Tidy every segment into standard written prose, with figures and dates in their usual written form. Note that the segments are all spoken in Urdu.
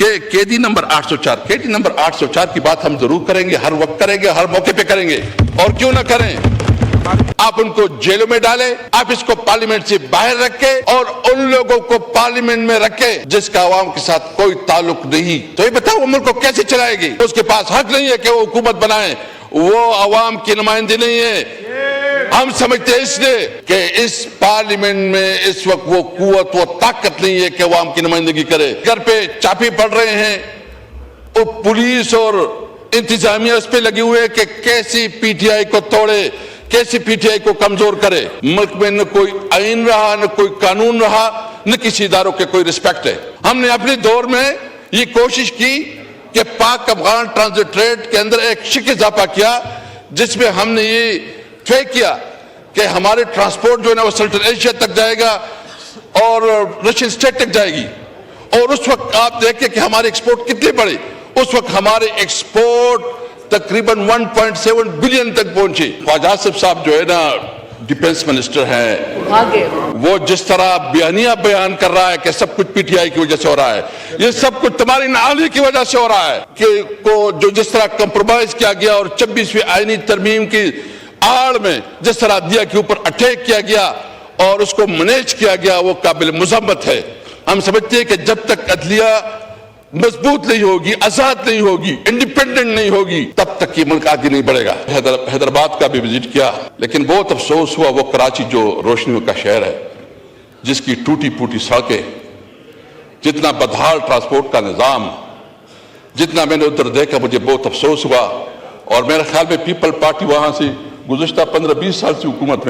کہ قیدی نمبر 804 کی بات ہم ضرور کریں گے، ہر وقت کریں گے، ہر موقع پہ کریں گے، اور کیوں نہ کریں۔ آپ ان کو جیلوں میں ڈالیں، آپ اس کو پارلیمنٹ سے باہر رکھیں اور ان لوگوں کو پارلیمنٹ میں رکھیں جس کا عوام کے ساتھ کوئی تعلق نہیں۔ تو یہ بتاؤ وہ ملک کو کیسے چلائے گی؟ اس کے پاس حق نہیں ہے کہ وہ حکومت بنائے، وہ عوام کی نمائندے نہیں ہے۔ ہم سمجھتے ہیں اس لیے کہ اس پارلیمنٹ میں اس وقت وہ قوت، وہ طاقت نہیں ہے کہ عوام کی نمائندگی کرے۔ گھر پہ چاپی پڑ رہے ہیں، وہ پولیس اور انتظامیہ اس پہ لگے ہوئے ہیں کہ کیسی پی ٹی آئی کو توڑے، کیسی پی ٹی آئی کو کمزور کرے۔ ملک میں نہ کوئی آئین رہا، نہ کوئی قانون رہا، نہ کسی اداروں کے کوئی رسپیکٹ ہے۔ ہم نے اپنے دور میں یہ کوشش کی کہ پاک افغان ٹرانزٹ ریٹ کے اندر ایک شک اضافہ کیا، جس میں ہم نے یہ طے کیا کہ ہمارے ٹرانسپورٹ جو ہے نا وہ سنٹرل ایشیا تک جائے گا اور رشین اسٹیٹ تک جائے گی۔ اور اس وقت آپ دیکھیں کہ ہمارے ایکسپورٹ کتنے بڑے، اس وقت ہمارے ایکسپورٹ تقریباً 1.7 بلین تک پہنچے۔ خواجہ آصف صاحب جو ہے نا ڈیفنس منسٹر ہیں، وہ جس طرح بیان کر رہا ہے کہ سب کچھ پی ٹی آئی کی وجہ سے ہو رہا ہے، یہ سب کچھ تمہاری نااہلی کی وجہ سے ہو رہا ہے، کہ جو جس طرح کمپرومائز کیا گیا اور 26ویں آئینی ترمیم کی آڑ میں جس طرح عدلیہ کے اوپر اٹیک کیا گیا اور اس کو مینیج کیا گیا، وہ قابل مذمت ہے۔ ہم سمجھتے ہیں کہ جب تک عدلیہ مضبوط نہیں ہوگی، آزاد نہیں ہوگی، انڈیپینڈنٹ نہیں ہوگی، تب تک یہ ملک آگے نہیں بڑھے گا۔ حیدرآباد کا بھی وزٹ کیا، لیکن بہت افسوس ہوا وہ کراچی جو روشنیوں کا شہر ہے، جس کی ٹوٹی پھوٹی سڑکیں، جتنا بدحال ٹرانسپورٹ کا نظام، جتنا میں نے ادھر دیکھا مجھے بہت افسوس ہوا۔ اور میرے خیال میں پیپل پارٹی وہاں سے گزشتہ 15-20 سال سے حکومت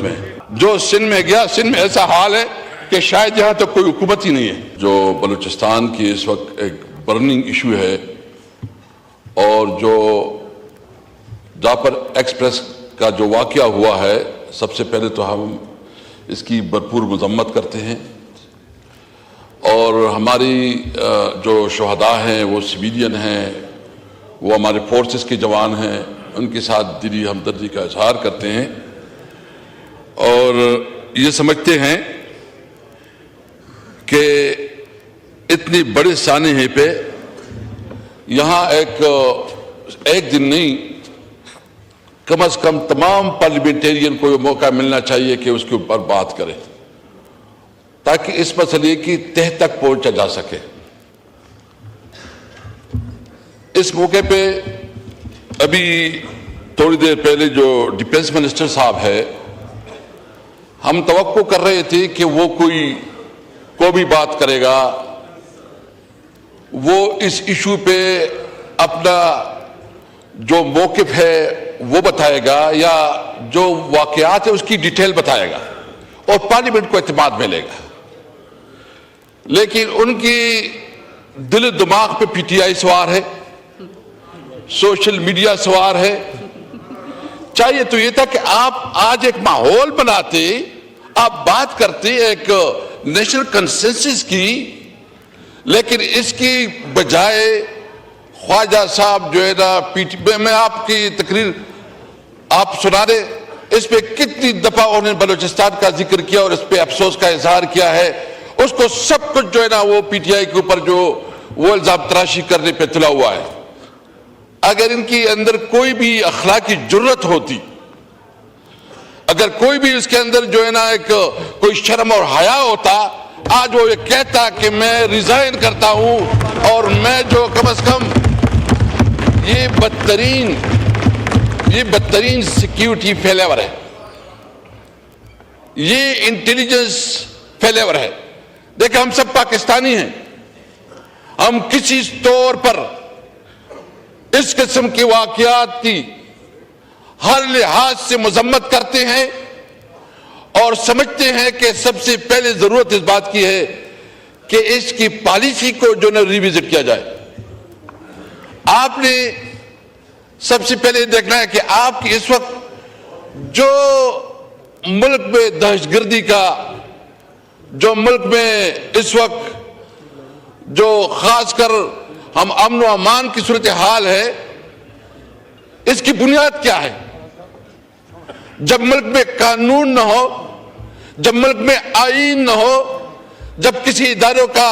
میں جو سندھ میں گیا، سندھ میں ایسا حال ہے کہ شاید یہاں تو کوئی حکومت ہی نہیں ہے۔ جو بلوچستان کی اس وقت ایک برننگ ایشو ہے، اور جو جعفر ایکسپریس کا جو واقعہ ہوا ہے، سب سے پہلے تو ہم اس کی بھرپور مذمت کرتے ہیں، اور ہماری جو شہداء ہیں وہ سویلین ہیں، وہ ہمارے فورسز کے جوان ہیں، ان کے ساتھ دلی ہمدردی کا اظہار کرتے ہیں، اور یہ سمجھتے ہیں کہ اتنی بڑے سانحے پہ یہاں ایک دن نہیں، کم از کم تمام پارلیمنٹیرین کو یہ موقع ملنا چاہیے کہ اس کے اوپر بات کرے، تاکہ اس مسئلے کی تہ تک پہنچا جا سکے۔ اس موقع پہ ابھی تھوڑی دیر پہلے جو ڈیفنس منسٹر صاحب ہے، ہم توقع کر رہے تھے کہ وہ کوئی بھی بات کرے گا، وہ اس ایشو پہ اپنا جو موقف ہے وہ بتائے گا، یا جو واقعات ہے اس کی ڈیٹیل بتائے گا، اور پارلیمنٹ کو اعتماد ملے گا۔ لیکن ان کی دل و دماغ پہ پی ٹی آئی سوار ہے، سوشل میڈیا سوار ہے۔ چاہیے تو یہ تھا کہ آپ آج ایک ماحول بناتے، آپ بات کرتے ایک نیشنل کنسنسس کی، لیکن اس کی بجائے خواجہ صاحب جو ہے نا میں آپ کی تقریر آپ سنا دیں، اس پہ کتنی دفعہ انہوں نے بلوچستان کا ذکر کیا اور اس پہ افسوس کا اظہار کیا ہے۔ اس کو سب کچھ جو ہے نا وہ پی ٹی آئی کے اوپر جو وہ الزام تراشی کرنے پہ تلا ہوا ہے۔ اگر ان کی اندر کوئی بھی اخلاقی جرت ہوتی، اگر کوئی بھی اس کے اندر جو ہے نا ایک کوئی شرم اور حیا ہوتا، آج وہ یہ کہتا کہ میں ریزائن کرتا ہوں، اور میں جو کم از کم یہ بدترین سیکیورٹی فیلیور ہے، یہ انٹیلیجنس فیلیور ہے۔ دیکھیں ہم سب پاکستانی ہیں، ہم کسی طور پر اس قسم کے واقعات کی ہر لحاظ سے مذمت کرتے ہیں، اور سمجھتے ہیں کہ سب سے پہلے ضرورت اس بات کی ہے کہ اس کی پالیسی کو جو ہے ریویزٹ کیا جائے۔ آپ نے سب سے پہلے دیکھنا ہے کہ آپ کی اس وقت جو ملک میں دہشت گردی کا، جو ملک میں اس وقت جو خاص کر ہم امن و امان کی صورتحال ہے، اس کی بنیاد کیا ہے؟ جب ملک میں قانون نہ ہو، جب ملک میں آئین نہ ہو، جب کسی اداروں کا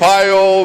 $5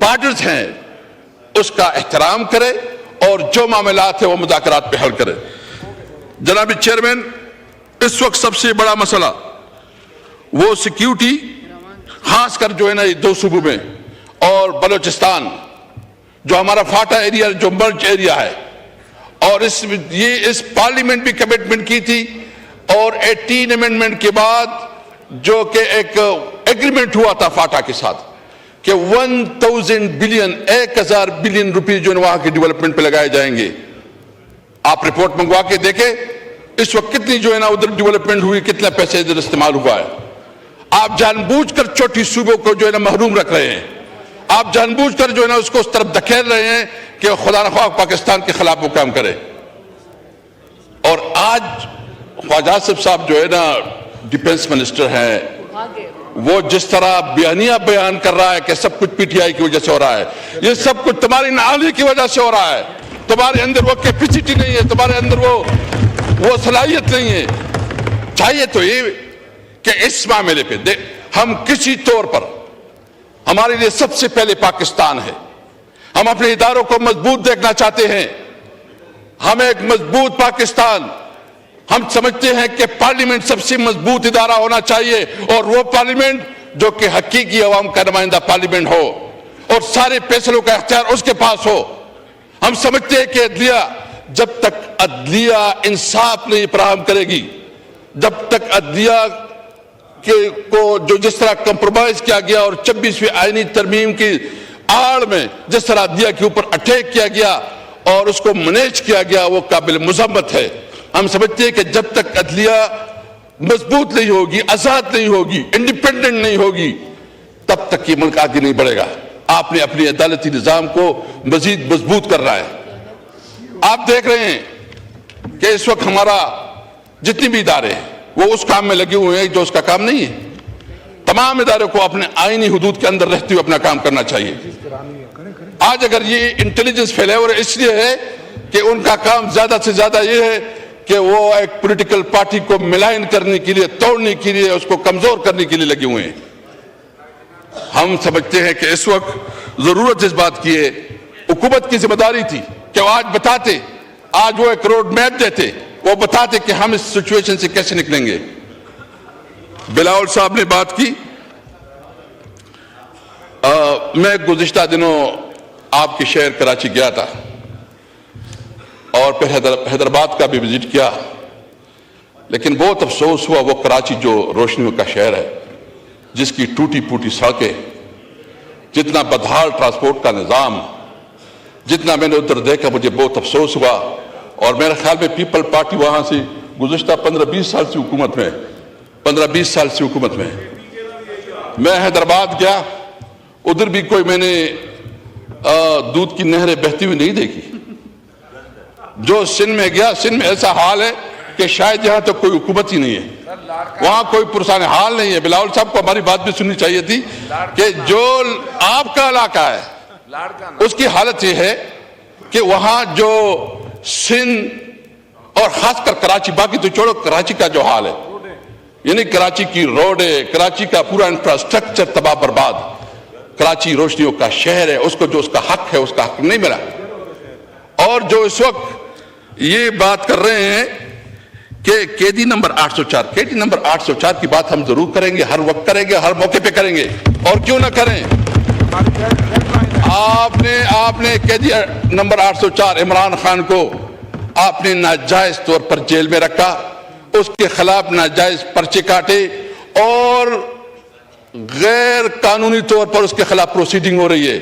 بارڈرز ہیں اس کا احترام کرے اور جو معاملات ہیں وہ مذاکرات پہ حل کرے. جناب چیئرمین، اس وقت سب سے بڑا مسئلہ وہ سیکیورٹی، خاص کر جو ہے نا یہ دو صوبوں میں اور بلوچستان جو ہمارا فاٹا ایریا جو مرج ایریا ہے، اور اس پارلیمنٹ بھی کمٹمنٹ کی تھی اور 18 امینڈمنٹ کے بعد جو کہ ایک ایگریمنٹ ہوا تھا فاٹا کے ساتھ کہ 1000 بلین 1000 بلین روپیز جو وہاں کی ڈیولپمنٹ پہ لگائے جائیں گے. آپ رپورٹ منگوا کے دیکھیں اس وقت کتنی جو ہے نا ادھر ڈیولپمنٹ ہوئی، کتنا پیسے ادھر استعمال ہوا ہے. آپ جان بوجھ کر چھوٹی صوبوں کو جو ہے نا محروم رکھ رہے ہیں. آپ جان بوجھ کر جو ہے نا اس کو اس طرف دھکیل رہے ہیں کہ خدا نخواہ پاکستان کے خلاف وہ کام کرے. اور آج خواجہ آصف صاحب جو ہے نا ڈیفنس منسٹر ہیں، وہ جس طرح بیانیہ بیان کر رہا ہے کہ سب کچھ پی ٹی آئی کی وجہ سے ہو رہا ہے، یہ سب کچھ تمہاری نااہلی کی وجہ سے ہو رہا ہے. تمہارے اندر وہ کیپیسٹی نہیں ہے، تمہارے اندر وہ صلاحیت نہیں ہے. چاہیے تو یہ کہ اس معاملے پہ ہم کسی طور پر، ہمارے لیے سب سے پہلے پاکستان ہے. ہم اپنے اداروں کو مضبوط دیکھنا چاہتے ہیں. ہم ایک مضبوط پاکستان، ہم سمجھتے ہیں کہ پارلیمنٹ سب سے مضبوط ادارہ ہونا چاہیے اور وہ پارلیمنٹ جو کہ حقیقی عوام کا نمائندہ پارلیمنٹ ہو اور سارے فیصلوں کا اختیار اس کے پاس ہو. ہم سمجھتے ہیں کہ عدلیہ، جب تک عدلیہ انصاف نہیں فراہم کرے گی، جب تک عدلیہ کو جو جس طرح کمپرومائز کیا گیا اور 26ویں آئینی ترمیم کی آڑ میں جس طرح عدلیہ کے اوپر اٹیک کیا گیا اور اس کو مینیج کیا گیا، وہ قابل مذمت ہے. ہم سمجھتے ہیں کہ جب تک عدلیہ مضبوط نہیں ہوگی، آزاد نہیں ہوگی، انڈیپینڈنٹ نہیں ہوگی، تب تک یہ ملک آگے نہیں بڑھے گا. آپ نے اپنی عدالتی نظام کو مزید مضبوط کر رہا ہے. آپ دیکھ رہے ہیں کہ اس وقت ہمارا جتنی بھی ادارے ہیں وہ اس کام میں لگے ہوئے ہیں جو اس کا کام نہیں ہے. تمام اداروں کو اپنے آئینی حدود کے اندر رہتے ہوئے اپنا کام کرنا چاہیے. آج اگر یہ انٹیلیجنس فیلیور اس لیے ہے کہ ان کا کام زیادہ سے زیادہ یہ ہے کہ وہ ایک پولیٹیکل پارٹی کو ملائن کرنے کے لیے، توڑنے کے لیے، اس کو کمزور کرنے کے لیے لگے ہوئے ہیں. ہم سمجھتے ہیں کہ اس وقت ضرورت اس بات کی ہے، حکومت کی ذمہ داری تھی کہ وہ آج بتاتے، آج وہ ایک روڈ میپ دیتے، وہ بتاتے کہ ہم اس سچویشن سے کیسے نکلیں گے. بلاول صاحب نے بات کی. میں گزشتہ دنوں آپ کے شہر کراچی گیا تھا اور پھر حیدرآباد کا بھی وزٹ کیا، لیکن بہت افسوس ہوا وہ کراچی جو روشنیوں کا شہر ہے، جس کی ٹوٹی پھوٹی سڑکیں، جتنا بدحال ٹرانسپورٹ کا نظام، جتنا میں نے ادھر دیکھا مجھے بہت افسوس ہوا. اور میرے خیال میں پیپل پارٹی وہاں سے گزشتہ 15-20 سال سے حکومت میں 15-20 سال سے حکومت میں. میں حیدرآباد گیا، ادھر بھی کوئی میں نے دودھ کی نہریں بہتی ہوئی نہیں دیکھی. جو سندھ میں گیا، سندھ میں ایسا حال ہے کہ شاید یہاں تک کوئی حکومت ہی نہیں ہے، وہاں کوئی پرسان حال نہیں ہے. بلاول صاحب کو ہماری بات بھی سننی چاہیے تھی کہ جو آپ کا علاقہ ہے اس کی حالت یہ ہے کہ وہاں جو سندھ اور خاص کر کراچی، باقی تو چھوڑو، کراچی کا جو حال ہے، یعنی کراچی کی روڈیں، کراچی کا پورا انفراسٹرکچر تباہ برباد. کراچی روشنیوں کا شہر ہے، اس کو جو اس کا حق ہے اس کا حق نہیں ملا. اور جو اس وقت یہ بات کر رہے ہیں کہ قیدی نمبر 804 کی بات ہم ضرور کریں گے، ہر وقت کریں گے، ہر موقع پہ کریں گے، اور کیوں نہ کریں. آپ نے قیدی نمبر 804 عمران خان کو آپ نے ناجائز طور پر جیل میں رکھا، اس کے خلاف ناجائز پرچے کاٹے اور غیر قانونی طور پر اس کے خلاف پروسیڈنگ ہو رہی ہے،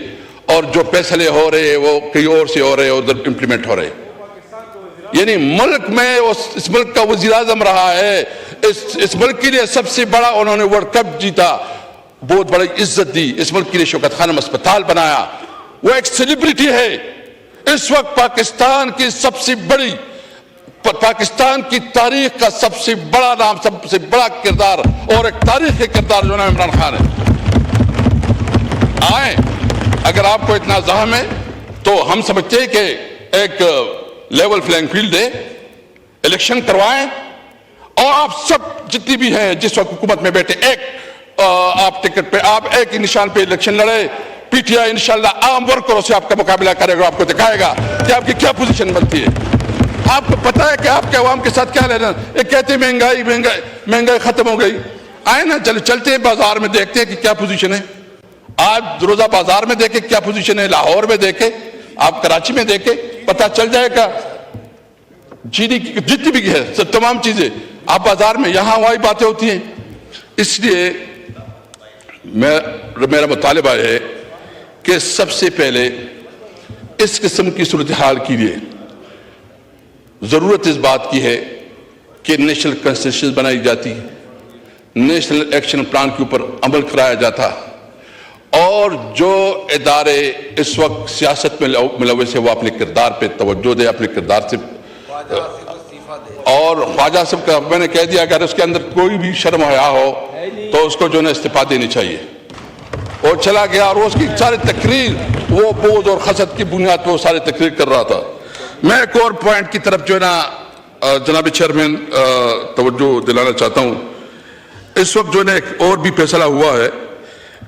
اور جو فیصلے ہو رہے ہیں وہ کہیں اور سے ہو رہے ہیں، ادھر امپلیمنٹ ہو رہے ہیں. یعنی ملک میں اس ملک کا وزیر اعظم رہا ہے، اس ملک کے لیے سب سے بڑا انہوں نے ورلڈ کپ جیتا، بہت بڑی عزت دی، اس ملک کے لیے شوکت خانم اسپتال بنایا، وہ ایک سیلیبریٹی ہے. اس وقت پاکستان کی سب سے بڑی، پاکستان کی تاریخ کا سب سے بڑا نام، سب سے بڑا کردار اور ایک تاریخی کردار جو نام عمران خان ہے. آئیں، اگر آپ کو اتنا زحم ہے تو ہم سمجھتے ہیں کہ ایک لیول فلینگ فیلڈ دے، الیکشن کروائیں، اور آپ سب جتنی بھی ہیں جس وقت حکومت میں بیٹھے، ایک آپ ٹکٹ پہ، آپ ایک ہی نشان پہ الیکشن لڑے پی ٹی آئی انشاءاللہ عام ورکروں سے آپ کا مقابلہ کرے گا, آپ کو دکھائے گا کہ آپ کی کیا پوزیشن بنتی ہے. آپ کو پتا ہے کہ آپ کے عوام کے ساتھ کیا لینا. یہ کہتے ہیں مہنگائی ختم ہو گئی. آئے نا چلتے ہیں بازار میں, دیکھتے ہیں کہ کیا پوزیشن ہے. آپ روزہ بازار میں دیکھیں کیا پوزیشن ہے, لاہور میں دیکھیں, آپ کراچی میں دیکھیں, پتا چل جائے گا. چینی کی جتنی بھی ہے سب تمام چیزیں آپ بازار میں, یہاں وہی باتیں ہوتی ہیں. اس لیے میرا مطالبہ ہے کہ سب سے پہلے اس قسم کی صورتحال کے لیے ضرورت اس بات کی ہے کہ نیشنل کنسنسس بنائی جاتی, نیشنل ایکشن پلان کے اوپر عمل کرایا جاتا, اور جو ادارے اس وقت سیاست میں ملوث ہے وہ اپنے کردار پہ توجہ دے, اپنے کردار سے. اور خواجہ صاحب کا میں نے کہہ دیا اگر اس کے اندر کوئی بھی شرم حیا ہو تو اس کو جو ہے استعفا دینی چاہیے. وہ چلا گیا اور اس کی ساری تقریر وہ بوجھ اور خسد کی بنیاد پہ وہ ساری تقریر کر رہا تھا. میں ایک اور پوائنٹ کی طرف جو ہے نا جناب چیئرمین توجہ دلانا چاہتا ہوں. اس وقت جو ہے نا ایک اور بھی فیصلہ ہوا ہے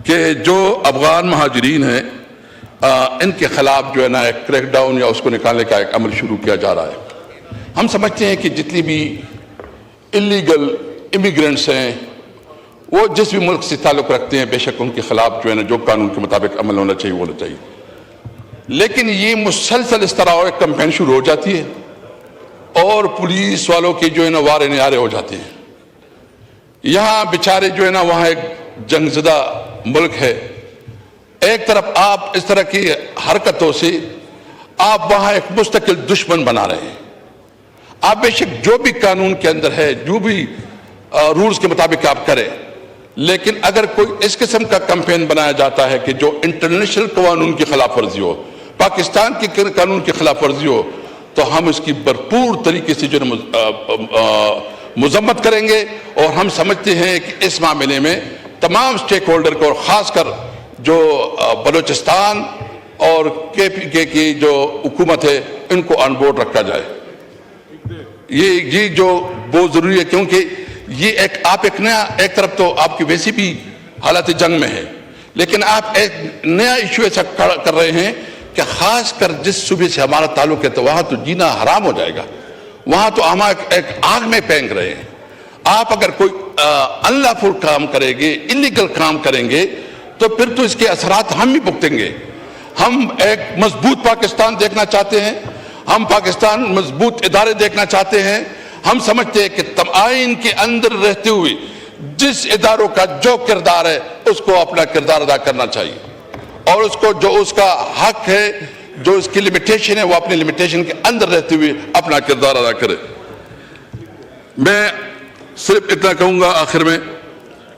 کہ جو افغان مہاجرین ہیں ان کے خلاف جو ہے نا ایک کریک ڈاؤن یا اس کو نکالنے کا ایک عمل شروع کیا جا رہا ہے. ہم سمجھتے ہیں کہ جتنی بھی انلیگل امیگرینٹس ہیں وہ جس بھی ملک سے تعلق رکھتے ہیں بے شک ان کے خلاف جو ہے نا جو قانون کے مطابق عمل ہونا چاہیے وہ ہونا چاہیے. لیکن یہ مسلسل اس طرح ایک کمپین شروع ہو جاتی ہے اور پولیس والوں کی جو ہے نا وارے نیارے ہو جاتے ہیں. یہاں بیچارے جو ہے نا وہاں ایک جنگ زدہ ملک ہے. ایک طرف آپ اس طرح کی حرکتوں سے آپ وہاں ایک مستقل دشمن بنا رہے ہیں. آپ بے شک جو بھی قانون کے اندر ہے جو بھی رولز کے مطابق آپ کریں, لیکن اگر کوئی اس قسم کا کمپین بنایا جاتا ہے کہ جو انٹرنیشنل قانون کی خلاف ورزی ہو, پاکستان کے قانون کی خلاف ورزی ہو, تو ہم اس کی بھرپور طریقے سے جو مذمت کریں گے. اور ہم سمجھتے ہیں کہ اس معاملے میں تمام سٹیک ہولڈر کو اور خاص کر جو بلوچستان اور کے پی کے کی جو حکومت ہے ان کو آن بورڈ رکھا جائے. یہ جو بہت ضروری ہے کیونکہ یہ آپ ایک نیا, ایک طرف تو آپ کی ویسی بھی حالت جنگ میں ہے, لیکن آپ ایک نیا ایشو ایسا کر رہے ہیں کہ خاص کر جس صوبے سے ہمارا تعلق ہے تو وہاں تو جینا حرام ہو جائے گا. وہاں تو ہم ایک آگ میں پھینک رہے ہیں. آپ اگر کوئی انلافل کام کریں گے, انلیگل کام کریں گے تو پھر تو اس کے اثرات ہم ہی بھگتیں گے. ہم ایک مضبوط پاکستان دیکھنا چاہتے ہیں, ہم پاکستان مضبوط ادارے دیکھنا چاہتے ہیں. ہم سمجھتے ہیں کہ آئین کے اندر رہتے ہوئے جس اداروں کا جو کردار ہے اس کو اپنا کردار ادا کرنا چاہیے, اور اس کو جو اس کا حق ہے, جو اس کی لمیٹیشن ہے, وہ اپنی لمیٹیشن کے اندر رہتے ہوئے اپنا کردار ادا کرے. میں صرف اتنا کہوں گا آخر میں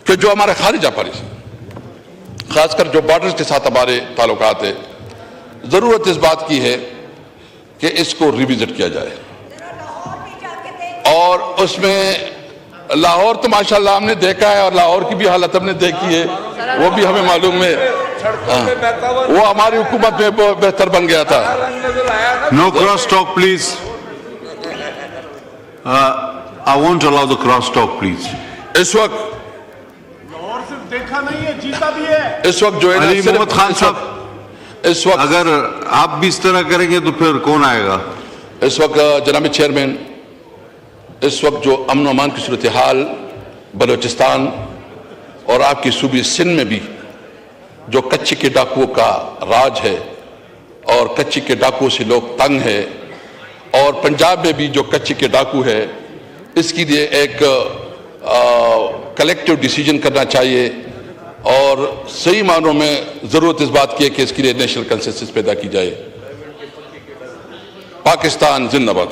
کہ جو ہمارے خارجہ پالیسی, خاص کر جو بارڈرز کے ساتھ ہمارے تعلقات ہیں, ضرورت اس بات کی ہے کہ اس کو ریویزٹ کیا جائے. اور اس میں لاہور تو ماشاءاللہ ہم نے دیکھا ہے, اور لاہور کی بھی حالت ہم نے دیکھی ہے, وہ بھی ہمیں معلوم ہے, وہ ہماری حکومت میں بہتر بن گیا تھا. No cross talk, please. I won't allow the cross talk, please. اس وقت دیکھا نہیں ہے, جیتا بھی ہے. اس وقت جو ہے علی محمد خان صاحب, اس وقت اگر آپ بھی اس طرح کریں گے تو پھر کون آئے گا؟ اس وقت جناب چیئرمین, اس وقت جو امن و امان کی صورتحال بلوچستان اور آپ کی صوبے سندھ میں بھی جو کچے کے ڈاکوؤں کا راج ہے اور کچے کے ڈاکوؤں سے لوگ تنگ ہے, اور پنجاب میں بھی جو کچے کے ڈاکو ہے, اس کے لیے ایک کلیکٹیو ڈیسیجن کرنا چاہیے. اور صحیح معنوں میں ضرورت اس بات کی ہے کہ اس کے لیے نیشنل کنسنسس پیدا کی جائے. پاکستان زندہ باد.